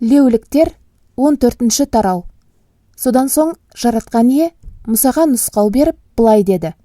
Леуліктер 14-ші тарау. Содан соң жаратқан ие Мұсаға нұсқау беріп былай деді: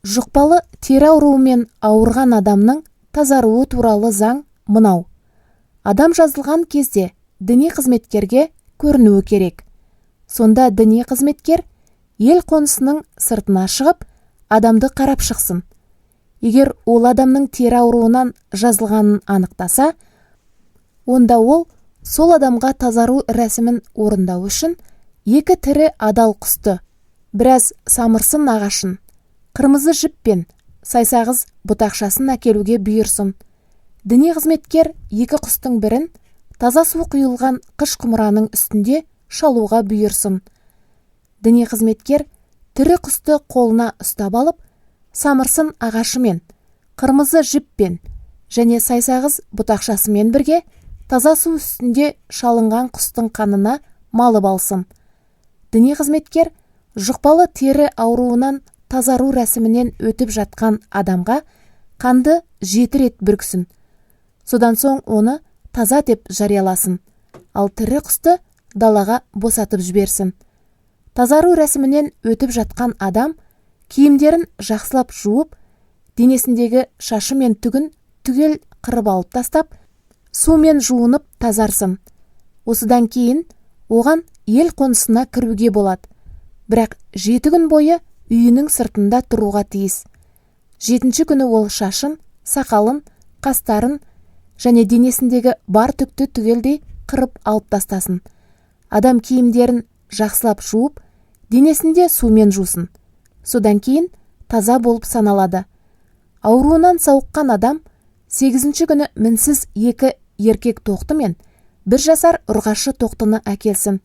Жұқпалы тері ауруымен ауырған адамның тазаруы туралы заң мынау. Адам жазылған кезде діни қызметкерге көрінуі керек. Сонда діни қызметкер ел қонысының сыртына шығып, адамды қарап шықсын. Егер ол адамның тері ауруынан жазылғанын анықтаса, онда ол сол адамға тазару рәсімін орындау үшін 2 тірі адал құсты, біраз самырсын ағашын, қырмызы жіп пен сайсағыз бұтақшасын әкелуге бұйырсын. Діни қызметкер 2 құстың бірін таза су құйылған қыш құмыраның үстінде шалуға бұйырсын. Діни қызметкер тірі құсты қолына ұстап алып, самырсын ағашымен, қырмызы жіппен және сайсағыз бұтақшасымен бірге таза су үстінде шалынған құстың қанына малып алсын. Діни қызметкер жұқпалы тері ауруынан тазару рәсімінен өтіп жатқан адамға қанды 7 рет бүрксін. Содан соң оны таза деп жарияласын, ал тірі құсты далаға босатып жіберсін. Тазару рәсімінен өтіп жатқан адам киімдерін жақсылап жуып, денесіндегі шашы мен түгін түгел қырып алып тастап, сумен жуынып тазарсын. Осыдан кейін оған ел қонысына кіруге болады. Бірақ 7 күн бойы үйінің сыртында тұруға тиіс. 7-ші күні ол шашын, сақалын, қастарын және денесіндегі бар түкті түгелдей қырып алып тастасын. Адам киімдерін жақсылап жуып, денесінде сумен жусын. Содан кейін таза болып саналады. Ауруынан сауыққан адам 8-ші күні мінсіз 2 еркек тоқты мен 1 жасар ұрғашы тоқтыны әкелсін.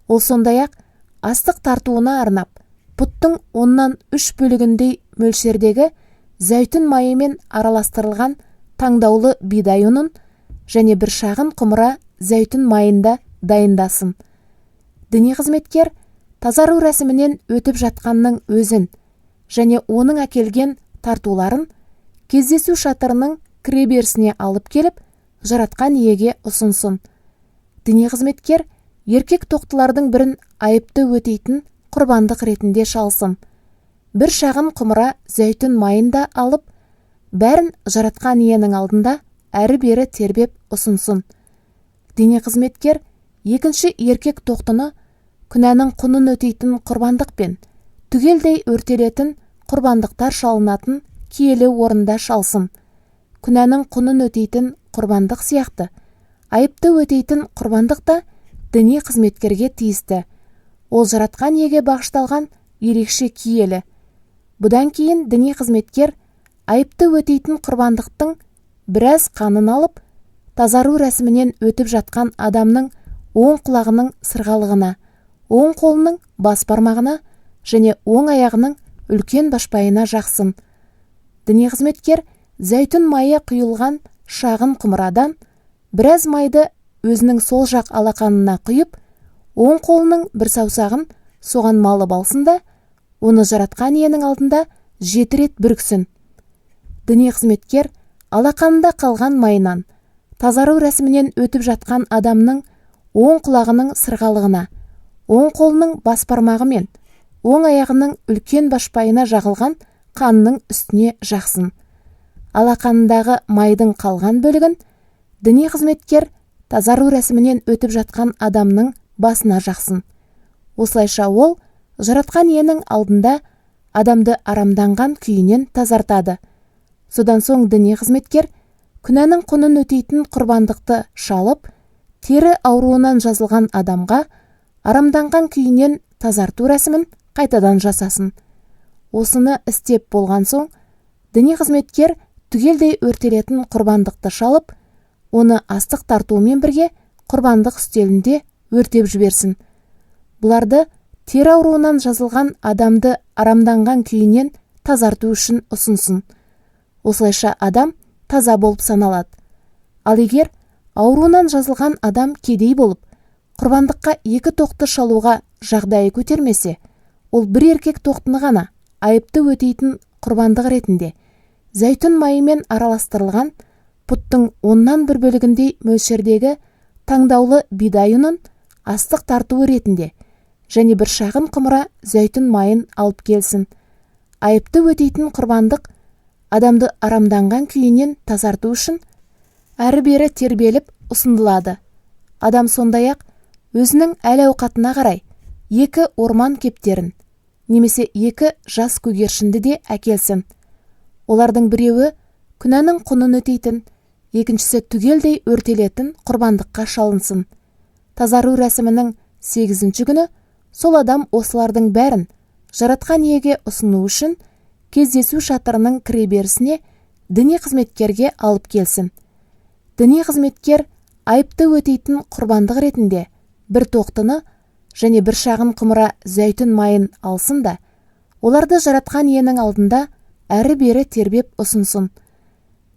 Ол сондай-ақ астық тартуына арнап, пұттың 1/3 бөлігіндей мөлшердегі зәйтүн майымен араластырылған таңдаулы бидай ұнын және 1 шағын құмыра зәйтүн майында дайындасын. Діни қызметкер тазару рәсімінен өтіп жатқанның өзін және оның әкелген тартуларын кездесу шатырының кіреберісіне алып келіп, жаратқан иеге ұсынсын. Діни қызметкер еркек тоқтылардың бірін айыпты өтейтін құрбандық ретінде шалсын. 1 шағын құмыра зәйтүн майында алып, бәрін жаратқан иенің алдында әрі-бері тербеп ұсынсын. Діни қызметкер екінші еркек тоқтыны күнәнің құнын өтейтін құрбандықпен, түгелдей өртелетін құрбандықтар шалынатын киелі орында шалсын. Күнәнің құнын өтейтін құрбандық сияқты, айыпты өтейтін құрбандық та діни қызметкерге тиісті. Ол жаратқан иеге бағышталған ерекше киелі. Бұдан кейін діни қызметкер айыпты өтейтін құрбандықтың біраз қанын алып, тазару рәсімінен өтіп жатқан адамның оң құлағының сырғалығына, оң қолының бас бармағына және оң аяғының үлкен башпайына жақсын. Діни қызметкер зәйтүн майы құйылған шағын құмырадан біраз майды өзінің сол жақ алақанына құйып, оң қолының бір саусағын соған малып алсын да, оны жаратқан иенің алдында 7 рет бүрксін. Діни қызметкер алақанында қалған майынан тазару рәсімінен өтіп жатқан адамның оң құлағының сырғалығына, оң қолының бас бармағы мен оң аяғының үлкен башпайына жағылған қанның үстіне жақсын. Алақанындағы майдың қалған бөлігін діни қызметкер тазару рәсімінен өтіп жатқан адамның басына жақсын. Осылайша ол жаратқан иенің алдында адамды арамданған күйінен тазартады. Содан соң діни қызметкер күнәнің құнын өтейтін құрбандықты шалып, тері ауруынан жазылған адамға арамданған күйінен тазарту рәсімін қайтадан жасасын. Осыны істеп болған соң, діни қызметкер түгелдей өртелетін құрбандықты шалып, оны астық тартуымен бірге құрбандық үстелінде өртеп жіберсін. Бұларды тері ауруынан жазылған адамды арамданған күйінен тазарту үшін ұсынсын. Осылайша адам таза болып саналады. Ал егер ауруынан жазылған адам кедей болып, құрбандыққа 2 тоқты шалуға жағдайы көтермесе, ол 1 еркек тоқтыны ғана айыпты өтейтін құрбандық ретінде зәйтүн майымен араластырылған пұттың 1/10 бөлігіндей мөлшердегі таңдаулы бидай ұнын астық тартуы ретінде және бір шағын құмыра зәйтүн майын алып келсін. Айыпты өтейтін құрбандық адамды арамданған күйінен тазарту үшін әрі-бері тербеліп ұсынылады. Адам сондай-ақ өзінің әл-ауқатына қарай 2 орман кептерін немесе 2 жас көгершінді де әкелсін. Олардың біреуі күнәнің құнын өтейтін, екіншісі түгелдей өртелетін құрбандыққа шалынсын. Тазару рәсімінің 8-ші күні сол адам осылардың бәрін жаратқан иеге ұсыну үшін кездесу шатырының кіреберісіне діни қызметкерге алып келсін. Діни қызметкер айыпты өтейтін құрбандық ретінде бір тоқтыны және бір шағын құмыра зәйтүн майын алсын да, оларды жаратқан иенің алдында әрі-бері тербеп ұсынсын.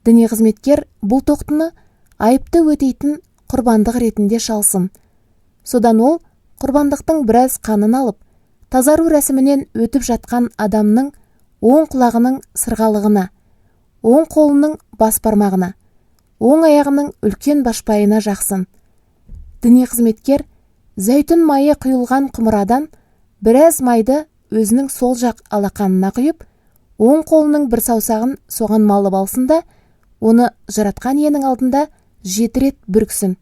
Діни қызметкер бұл тоқтыны айыпты өтейтін құрбандық ретінде шалсын. Содан ол құрбандықтың біраз қанын алып, тазару рәсімінен өтіп жатқан адамның оң құлағының сырғалығына, оң қолының бас бармағына, оң аяғының үлкен башпайына жақсын. Діни қызметкер зәйтүн майы құйылған құмырадан біраз майды өзінің сол жақ алақанына құйып, оң қолының бір саусағын соған малып алсын да, оны жаратқан иенің алдында 7 рет бүрксін.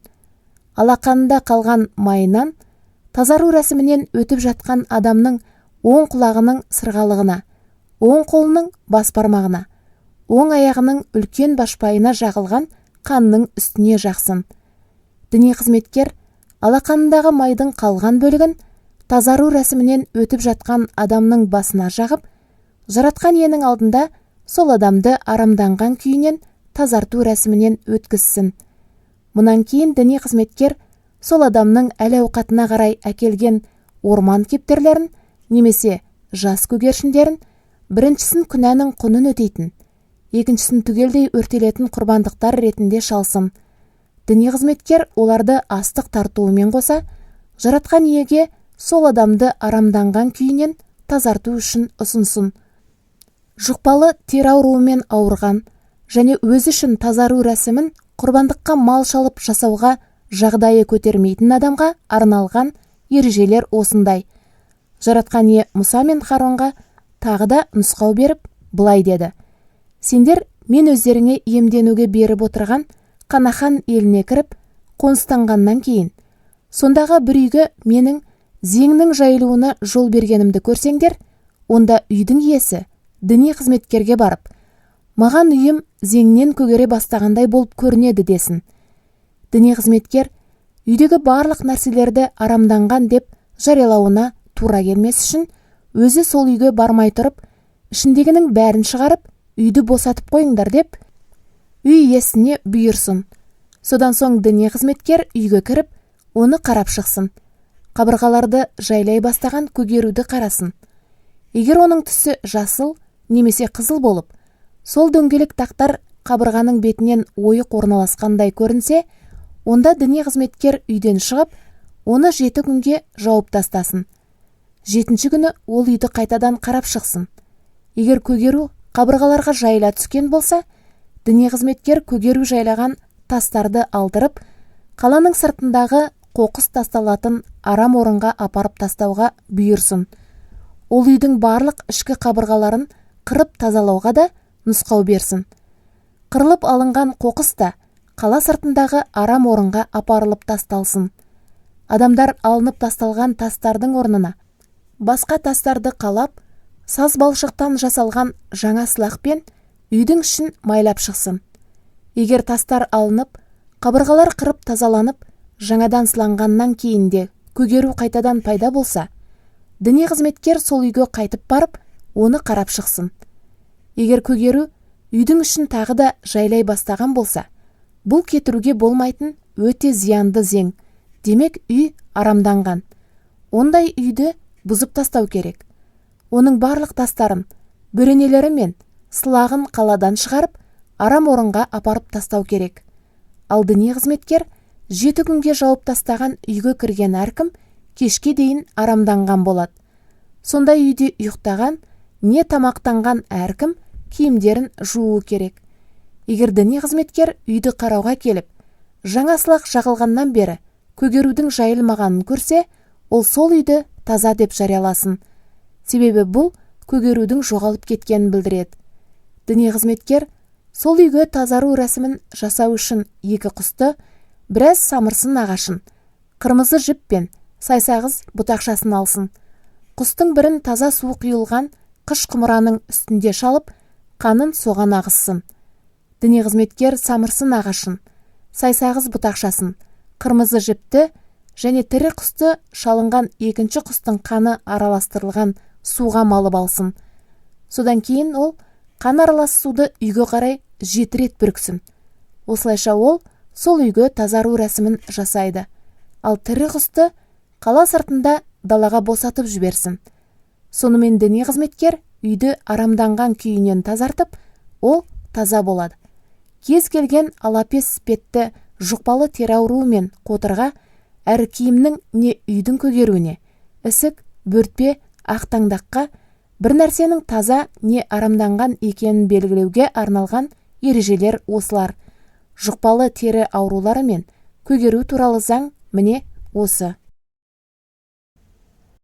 Алақанында қалған майынан тазару рәсімінен өтіп жатқан адамның оң құлағының сырғалығына, оң қолының бас бармағына, оң аяғының үлкен башпайына жағылған қанның үстіне жақсын. Діни қызметкер алақанындағы майдың қалған бөлігін тазару рәсімінен өтіп жатқан адамның басына жағып, жаратқан иенің алдында сол адамды арамданған күйінен тазарту рәсімінен өткізсін. Мұнан кейін діни қызметкер сол адамның әл-ауқатына қарай әкелген орман кептерлерін немесе жас көгершіндерін, біріншісін күнәнің құнын өтейтін, екіншісін түгелдей өртелетін құрбандықтар ретінде шалсын. Діни қызметкер оларды астық тартуымен қоса, жаратқан иеге сол адамды арамданған күйінен тазарту үшін ұсынсын. Жұқпалы тері ауруымен ауырған және өзі үшін тазару рәсімін құрбандыққа мал шалып жасауға жағдайы көтермейтін адамға арналған ережелер осындай. Жаратқан ие Мұса мен Харонға тағы да нұсқау беріп, былай деді: сендер мен өздеріңе иемденуге беріп отырған Қанахан еліне кіріп, қоныстанғаннан кейін, сондағы бір үйге менің зеңнің жайылуына жол бергенімді көрсеңдер, онда үйдің иесі діни қызметкерге барып, маған үйім зеңнен көгере бастағандай болып көрінеді десін. Діни қызметкер үйдегі барлық нәрселерді арамданған деп жариялауына тура келмес үшін, өзі сол үйге бармай тұрып, ішіндегінің бәрін шығарып, үйді босатып қойыңдар деп, үй иесіне бұйырсын. Содан соң діни қызметкер үйге кіріп, оны қарап шықсын. Қабырғаларды жайлай бастаған көгеруді қарасын. Егер оның түсі жасыл немесе қызыл болып, сол дөңгелек тақтар қабырғаның бетінен ойық орналасқандай көрінсе, онда діни қызметкер үйден шығып, оны 7 күнге жауып тастасын. 7-ші күні ол үйді қайтадан қарап шықсын. Егер көгеру қабырғаларға жайыла түскен болса, діни қызметкер көгеру жайлаған тастарды алдырып, қаланың сыртындағы қоқыс тасталатын арам орынға апарып тастауға бұйырсын. Ол үйдің барлық ішкі қабырғаларын қырып тазалауға да нұсқау берсін. Қырылып алынған қоқыс та қала сыртындағы арам орынға апарылып тасталсын. Адамдар алынып тасталған тастардың орнына басқа тастарды қалап, саз балшықтан жасалған жаңа сылақпен үйдің ішін майлап шықсын. Егер тастар алынып, қабырғалар қырып тазаланып, жаңадан сыланғаннан кейін де көгеру қайтадан пайда болса, діни қызметкер сол үйге қайтып барып, оны қарап шықсын. Егер көгеру үйдің ішін тағы да жайлай бастаған болса, бұл кетіруге болмайтын өте зиянды зең, демек үй арамданған. Ондай үйді бұзып тастау керек. Оның барлық тастарын, бөренелері мен сылағын қаладан шығарып, арам орынға апарып тастау керек. Ал діни қызметкер 7 күнге жауып тастаған үйге кірген әркім кешке дейін арамданған болады. Сондай үйде ұйықтаған, не тамақтанған әркім киімдерін жуу керек. Егер діни қызметкер үйді қарауға келіп, жаңа сылақ жағылғаннан бері көгерудің жайылмағанын көрсе, ол сол үйді таза деп жарияласын. Себебі бұл көгерудің жоғалып кеткенін білдіреді. Діни қызметкер сол үйге тазару рәсімін жасау үшін 2 құсты, біраз самырсын ағашын, қырмызы жіп пен сайсағыз бұтақшасын алсын. Құстың бірін таза су құйылған қыш құмыраның үстінде шалып, қанын соған ағызсын. Діни қызметкер самырсын ағашын, сайсағыз бұтақшасын, қырмызы жіпті және тірі құсты шалынған 2-ші құстың қаны араластырылған суға малып алсын. Содан кейін ол қан аралас суды үйге қарай 7 рет бүрксін. Осылайша ол сол үйге тазару рәсімін жасайды. Ал тірі құсты қала сыртында далаға босатып жіберсін. Сонымен діни қызметкер үйді арамданған күйінен тазартып, ол таза болады. Кез келген алапес іспетті жұқпалы тері ауруы мен қотырға, әрі киімнің не үйдің көгеруіне, ісік, бөртпе, ақтаңдаққа бір нәрсенің таза не арамданған екенін белгілеуге арналған ережелер осылар. Жұқпалы тері аурулары мен көгеру туралы заң міне осы.